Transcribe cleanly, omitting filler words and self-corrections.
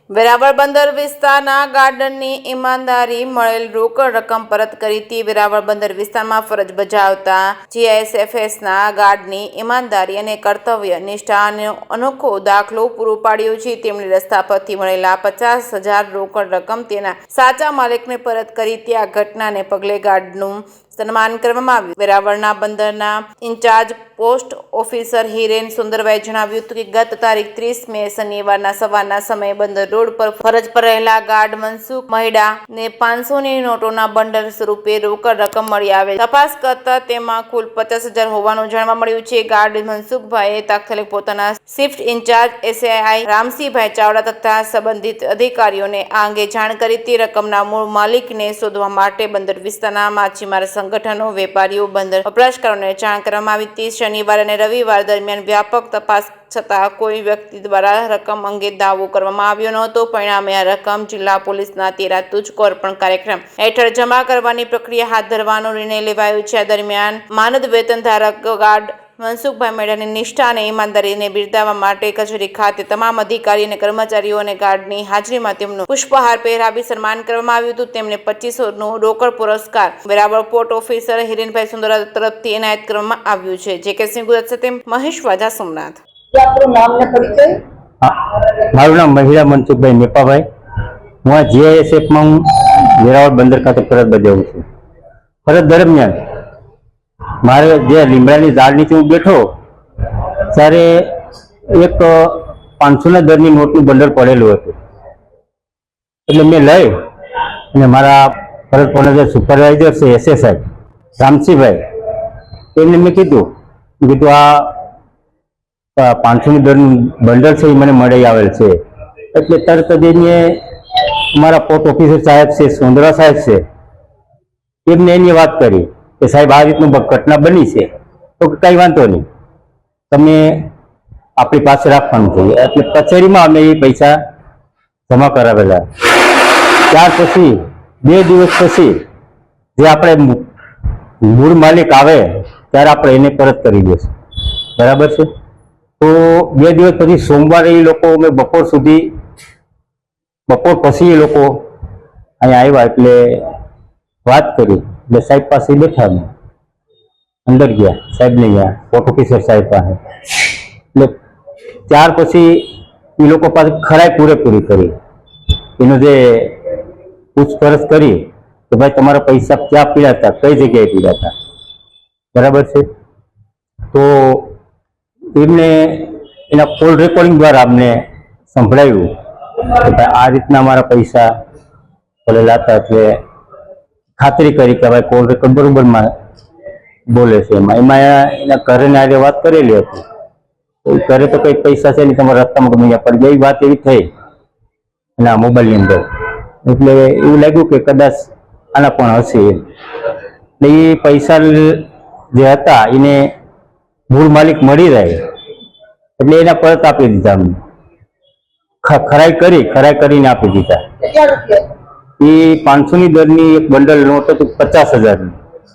વેરાવળ બંદર વિસ્તારના ગાર્ડનની ઈમાનદારી મળેલ રોકડ રકમ પરત કરી હતી। વેરાવળ બંદર વિસ્તારમાં ફરજ બજાવતા જીઆઈએસએફના ગાર્ડની ઈમાનદારી અને કર્તવ્ય નિષ્ઠાનો અનોખો દાખલો પૂરો પાડ્યો છે। તેમણે રસ્તા પરથી મળેલા 50,000 રોકડ રકમ તેના સાચા માલિકને પરત કરી હતી। આ ઘટનાને પગલે ગાર્ડનું સન્માન કરવામાં આવ્યું। વેરાવળના બંદરના in charge post officer Hiren Sundarbhai જણાવ્યું હતું કે ગત તારીખ 30 મે શનિવારના સવારના સમયે બંદર રોડ પર ફરજ પર રહેલા ગાર્ડ મનસુખ મહિડાને 500ની નોટોના બંડલ સ્વરૂપે રોકડ રકમ મળી આવેલ। તપાસ કરતા તેમાં કુલ 50,000 હોવાનું જાણવા મળ્યું છે। ગાર્ડ મનસુખભાઈએ તાત્કાલિક પોતાના shift in charge SI Ramsinhbhai Chavda તથા સંબંધિત અધિકારીઓને આ અંગે જાણ કરી હતી। રકમના મૂળ માલિકને શોધવા માટે બંદર વિસ્તારના માછીમાર સંગઠનો, વેપારીઓ, બંદર વપરાશકારોને જાણ કરવામાં આવી હતી। શનિવાર અને રવિવાર દરમિયાન વ્યાપક તપાસ છતાં કોઈ વ્યક્તિ દ્વારા રકમ અંગે દાવો કરવામાં આવ્યો નહોતો। પરિણામે આ રકમ જિલ્લા પોલીસના 13 તુજકો અર્પણ કાર્યક્રમ હેઠળ જમા કરવાની પ્રક્રિયા હાથ ધરવાનો નિર્ણય લેવાયો છે। આ દરમિયાન માનદ વેતન ધારક ગાર્ડ મનસુખભાઈ મેડાની નિષ્ઠા અને ઈમાનદારીને બિરદાવવા માટે કચેરી ખાતે તમામ અધિકારી અને કર્મચારીઓ અને ગાર્ડની હાજરીમાં તેમનું પુષ્પહાર પહેરાવી સન્માન કરવામાં આવ્યું હતું। તેમને 2500નું રોકડ પુરસ્કાર વેરાવળ પોર્ટ ઓફિસર હિરેનભાઈ સુંદરા તરફથી એનાયત કરવામાં આવ્યું છે। જે કે સિંહ ગુજરાત સાથે મહેશ વાજા, સોમનાથ। મારું નામ મહિડા મનસુખભાઈ નેપાભાઈ। હું આ જીઆઈએસએફમાં વેરાવળ બંદર ખાતે ફરજ બજાવું છું। ફરજ દરમિયાન મારે જે લીમડાની ઝાડ નીચે હું બેઠો ત્યારે એક 500ના દરની નોટનું બંડલ પડેલું હતું। એટલે મેં લઈ અને મારા ફરજ પરના સુપરવાઇઝર છે એસએસઆઈ રામસિંહભાઈ, એમને મેં કીધું આ 500ની દરનું બંડલ છે એ મને મળી આવેલ છે। એટલે તરત જ એને અમારા પોર્ટ ઓફિસર સાહેબ છે, સુંદરા સાહેબ છે, એમને એની વાત કરી કે સાહેબ આ રીતનું ઘટના બની છે તો કંઈ વાંધો નહીં, તમે આપણી પાસે રાખવાનું છે। એટલે કચેરીમાં અમે એ પૈસા જમા કરાવેલા। ત્યાર પછી 2 દિવસ પછી જે આપણે મૂળ માલિક આવે ત્યારે આપણે એને પરત કરી દઈશું, બરાબર છે। તો 2 દિવસ પછી સોમવારે એ લોકો અમે બપોર પછી એ લોકો અહીંયા આવ્યા એટલે વાત કરી। એટલે સાહેબ પાસે બેઠા, અમે અંદર ગયા, સાહેબને ગયા પોર્ટ ઓફિસર સાહેબ પાસે। એટલે ત્યાર પછી એ લોકો પાસે ખરાઈ પૂરેપૂરી કરી, એનું જે પૂછપરછ કરી કે ભાઈ તમારા પૈસા ક્યાં પીડા હતા, કઈ જગ્યાએ પીડા હતા, બરાબર છે। તો એમને એના કોલ રેકોર્ડિંગ દ્વારા અમને સંભળાવ્યું કે ભાઈ આ રીતના અમારા પૈસા પડેલા હતા। એટલે ખાતરી કરી કે ભાઈ કોલ રેકોર્ડ બરોબરમાં બોલે છે। એમાં એના ઘરેને આજે વાત કરેલી હતી, ઘરે તો કંઈ પૈસા છે નહીં, તમારા રસ્તામાં ગમે પણ બે વાત એવી થઈ એના મોબાઈલની અંદર। એટલે એવું લાગ્યું કે કદાચ આના પણ હશે। એટલે એ પૈસા જે હતા એને મૂળ માલિક મળી રહે એટલે એના પરત આપી દીધા। અમને ખરાઈ કરીને આપી દીધા। એ 500ની દરની એક બંડલ નોટ હતું 50,000ની,